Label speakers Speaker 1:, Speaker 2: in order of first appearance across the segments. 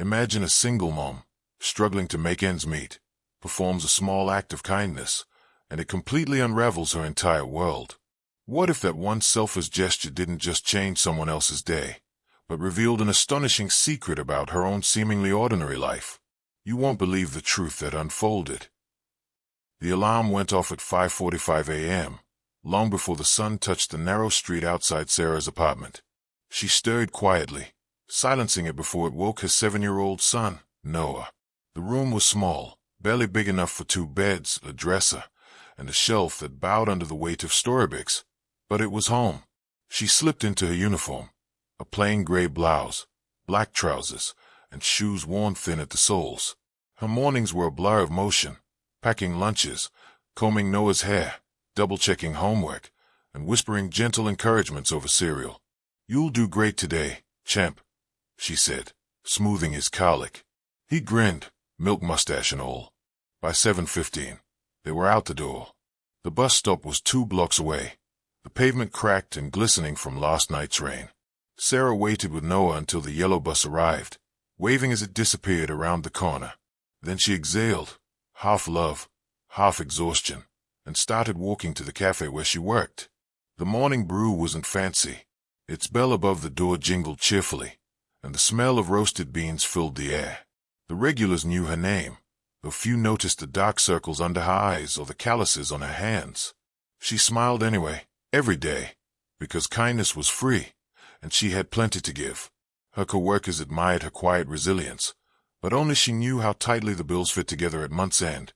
Speaker 1: Imagine a single mom, struggling to make ends meet, performs a small act of kindness, and it completely unravels her entire world. What if that one selfless gesture didn't just change someone else's day, but revealed an astonishing secret about her own seemingly ordinary life? You won't believe the truth that unfolded. The alarm went off at 5:45 a.m., long before the sun touched the narrow street outside Sarah's apartment. She stirred quietly, silencing it before it woke her 7-year-old son, Noah. The room was small, barely big enough for 2 beds, a dresser, and a shelf that bowed under the weight of storybooks. But it was home. She slipped into her uniform, a plain gray blouse, black trousers, and shoes worn thin at the soles. Her mornings were a blur of motion, packing lunches, combing Noah's hair, double-checking homework, and whispering gentle encouragements over cereal. "You'll do great today, champ," she said, smoothing his cowlick. He grinned, milk mustache and all. By 7:15, they were out the door. The bus stop was 2 blocks away, the pavement cracked and glistening from last night's rain. Sarah waited with Noah until the yellow bus arrived, waving as it disappeared around the corner. Then she exhaled, half love, half exhaustion, and started walking to the cafe where she worked. The morning brew wasn't fancy. Its bell above the door jingled cheerfully, and the smell of roasted beans filled the air. The regulars knew her name, though few noticed the dark circles under her eyes or the calluses on her hands. She smiled anyway, every day, because kindness was free, and she had plenty to give. Her coworkers admired her quiet resilience, but only she knew how tightly the bills fit together at month's end,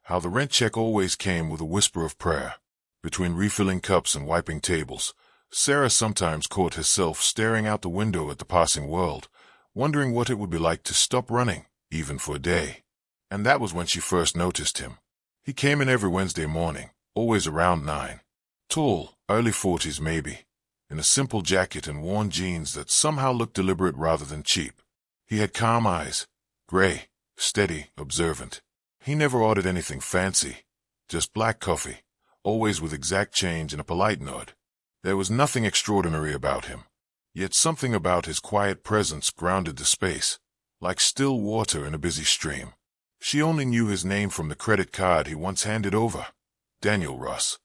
Speaker 1: how the rent check always came with a whisper of prayer. Between refilling cups and wiping tables, Sarah sometimes caught herself staring out the window at the passing world, wondering what it would be like to stop running, even for a day. And that was when she first noticed him. He came in every Wednesday morning, always around 9. Tall, early 40s maybe, in a simple jacket and worn jeans that somehow looked deliberate rather than cheap. He had calm eyes, gray, steady, observant. He never ordered anything fancy, just black coffee, always with exact change and a polite nod. There was nothing extraordinary about him, yet something about his quiet presence grounded the space, like still water in a busy stream. She only knew his name from the credit card he once handed over, Daniel Ross.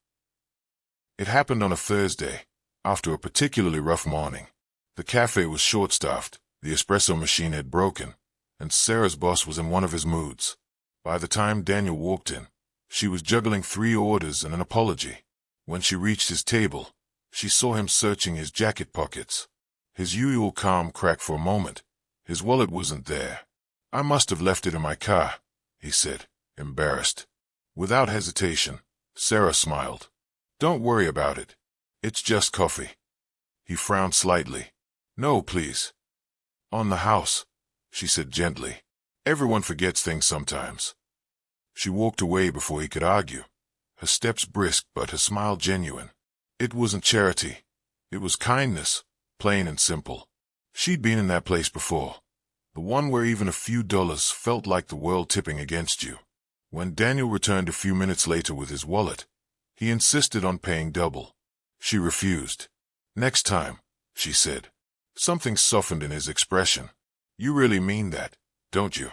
Speaker 1: It happened on a Thursday, after a particularly rough morning. The cafe was short-staffed, the espresso machine had broken, and Sarah's boss was in one of his moods. By the time Daniel walked in, she was juggling 3 orders and an apology. When she reached his table, she saw him searching his jacket pockets. His usual calm cracked for a moment. His wallet wasn't there. "I must have left it in my car," he said, embarrassed. Without hesitation, Sarah smiled. "Don't worry about it. It's just coffee." He frowned slightly. "No, please." "On the house," she said gently. "Everyone forgets things sometimes." She walked away before he could argue, her steps brisk but her smile genuine. It wasn't charity. It was kindness, plain and simple. She'd been in that place before, the one where even a few dollars felt like the world tipping against you. When Daniel returned a few minutes later with his wallet, he insisted on paying double. She refused. "Next time," she said. Something softened in his expression. "You really mean that, don't you?"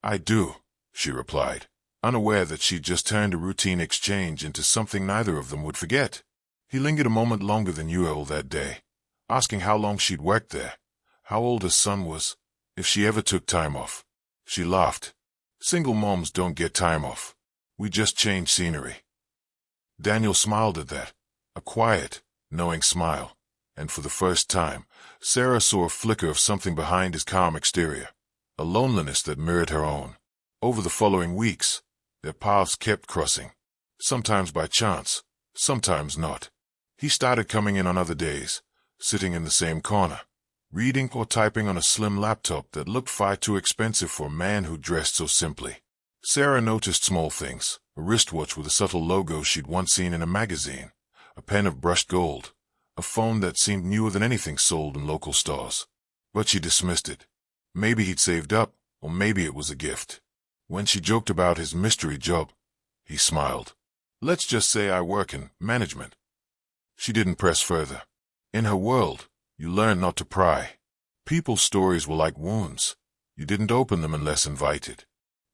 Speaker 1: "I do," she replied, unaware that she'd just turned a routine exchange into something neither of them would forget. He lingered a moment longer than usual that day, asking how long she'd worked there, how old her son was, if she ever took time off. She laughed. "Single moms don't get time off. We just change scenery." Daniel smiled at that, a quiet, knowing smile, and for the first time, Sarah saw a flicker of something behind his calm exterior, a loneliness that mirrored her own. Over the following weeks, their paths kept crossing, sometimes by chance, sometimes not. He started coming in on other days, sitting in the same corner, reading or typing on a slim laptop that looked far too expensive for a man who dressed so simply. Sarah noticed small things, a wristwatch with a subtle logo she'd once seen in a magazine, a pen of brushed gold, a phone that seemed newer than anything sold in local stores. But she dismissed it. Maybe he'd saved up, or maybe it was a gift. When she joked about his mystery job, he smiled. "Let's just say I work in management." She didn't press further. In her world, you learn not to pry. People's stories were like wounds. You didn't open them unless invited.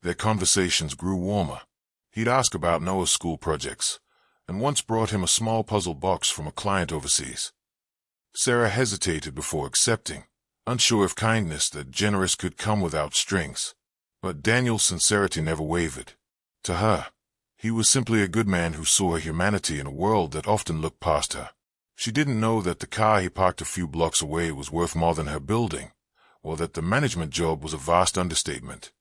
Speaker 1: Their conversations grew warmer. He'd ask about Noah's school projects, and once brought him a small puzzle box from a client overseas. Sarah hesitated before accepting, unsure if kindness that generous could come without strings. But Daniel's sincerity never wavered. To her, he was simply a good man who saw her humanity in a world that often looked past her. She didn't know that the car he parked a few blocks away was worth more than her building, or that the management job was a vast understatement.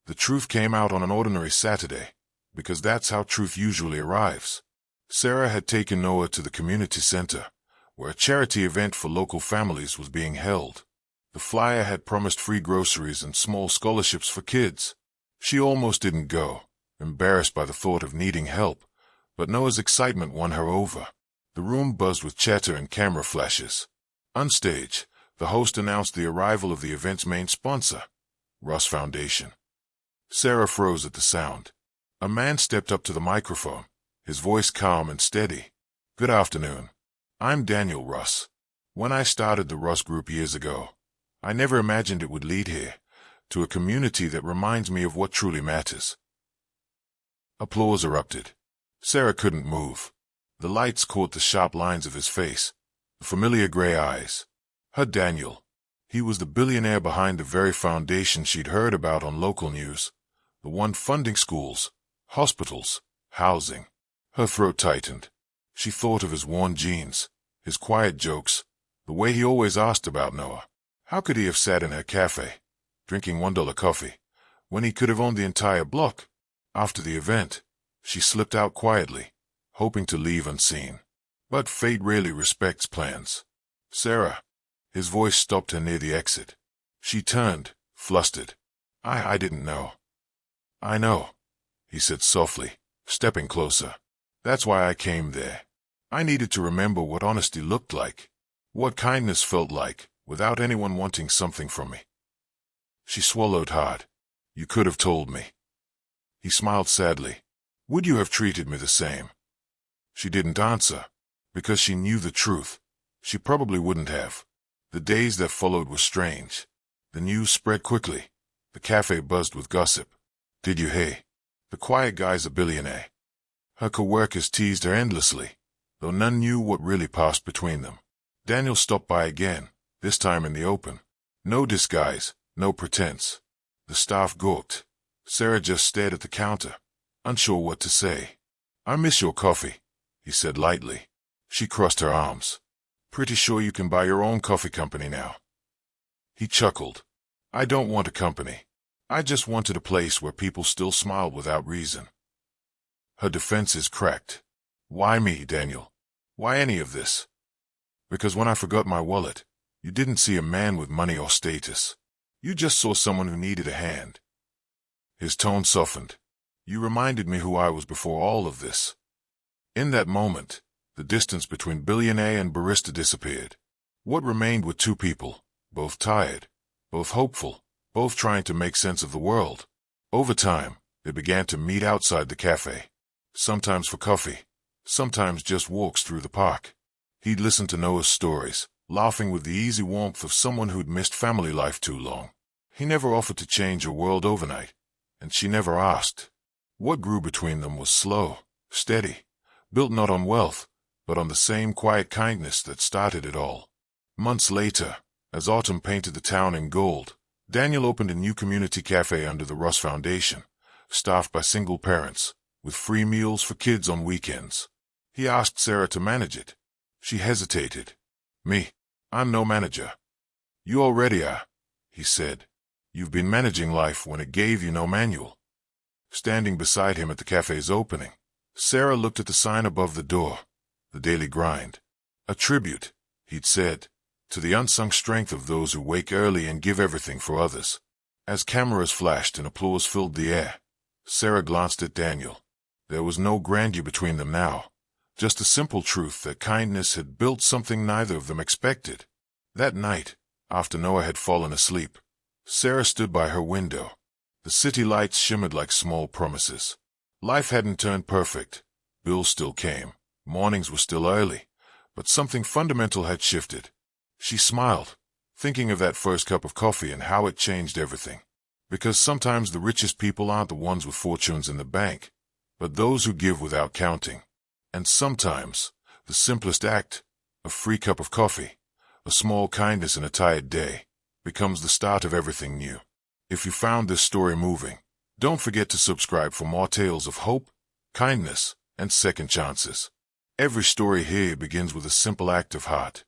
Speaker 1: The truth came out on an ordinary Saturday, because that's how truth usually arrives. Sarah had taken Noah to the community center, where a charity event for local families was being held. The flyer had promised free groceries and small scholarships for kids. She almost didn't go, embarrassed by the thought of needing help, but Noah's excitement won her over. The room buzzed with chatter and camera flashes. On stage, the host announced the arrival of the event's main sponsor, Ross Foundation. Sarah froze at the sound. A man stepped up to the microphone, his voice calm and steady. "Good afternoon. I'm Daniel Russ. When I started the Russ Group years ago, I never imagined it would lead here, to a community that reminds me of what truly matters." Applause erupted. Sarah couldn't move. The lights caught the sharp lines of his face, the familiar gray eyes. Her Daniel. He was the billionaire behind the very foundation she'd heard about on local news, the one funding schools, hospitals, housing. Her throat tightened. She thought of his worn jeans, his quiet jokes, the way he always asked about Noah. How could he have sat in her cafe, drinking $1 coffee, when he could have owned the entire block? After the event, she slipped out quietly, hoping to leave unseen. But fate rarely respects plans. "Sarah." His voice stopped her near the exit. She turned, flustered. I didn't know." "I know," he said softly, stepping closer. "That's why I came there. I needed to remember what honesty looked like, what kindness felt like, without anyone wanting something from me." She swallowed hard. "You could have told me." He smiled sadly. "Would you have treated me the same?" She didn't answer, because she knew the truth. She probably wouldn't have. The days that followed were strange. The news spread quickly. The cafe buzzed with gossip. "Did you hear? The quiet guy's a billionaire." Her coworkers teased her endlessly, though none knew what really passed between them. Daniel stopped by again, this time in the open. No disguise, no pretense. The staff gawked. Sarah just stared at the counter, unsure what to say. "I miss your coffee," he said lightly. She crossed her arms. "Pretty sure you can buy your own coffee company now." He chuckled. "I don't want a company. I just wanted a place where people still smiled without reason." Her defenses cracked. "Why me, Daniel? Why any of this?" "Because when I forgot my wallet, you didn't see a man with money or status. You just saw someone who needed a hand." His tone softened. "You reminded me who I was before all of this." In that moment, the distance between billionaire and barista disappeared. What remained were two people, both tired, both hopeful, both trying to make sense of the world. Over time, they began to meet outside the cafe. Sometimes for coffee, sometimes just walks through the park. He'd listen to Noah's stories, laughing with the easy warmth of someone who'd missed family life too long. He never offered to change her world overnight, and she never asked. What grew between them was slow, steady, built not on wealth, but on the same quiet kindness that started it all. Months later, as autumn painted the town in gold, Daniel opened a new community cafe under the Russ Foundation, staffed by single parents, with free meals for kids on weekends. He asked Sarah to manage it. She hesitated. "Me? I'm no manager." "You already are," he said. "You've been managing life when it gave you no manual." Standing beside him at the cafe's opening, Sarah looked at the sign above the door. The Daily Grind. "A tribute," he'd said, "to the unsung strength of those who wake early and give everything for others." As cameras flashed and applause filled the air, Sarah glanced at Daniel. There was no grandeur between them now, just a simple truth that kindness had built something neither of them expected. That night, after Noah had fallen asleep, Sarah stood by her window. The city lights shimmered like small promises. Life hadn't turned perfect. Bills still came. Mornings were still early, but something fundamental had shifted. She smiled, thinking of that first cup of coffee and how it changed everything. Because sometimes the richest people aren't the ones with fortunes in the bank, but those who give without counting. And sometimes, the simplest act, a free cup of coffee, a small kindness in a tired day, becomes the start of everything new. If you found this story moving, don't forget to subscribe for more tales of hope, kindness, and second chances. Every story here begins with a simple act of heart.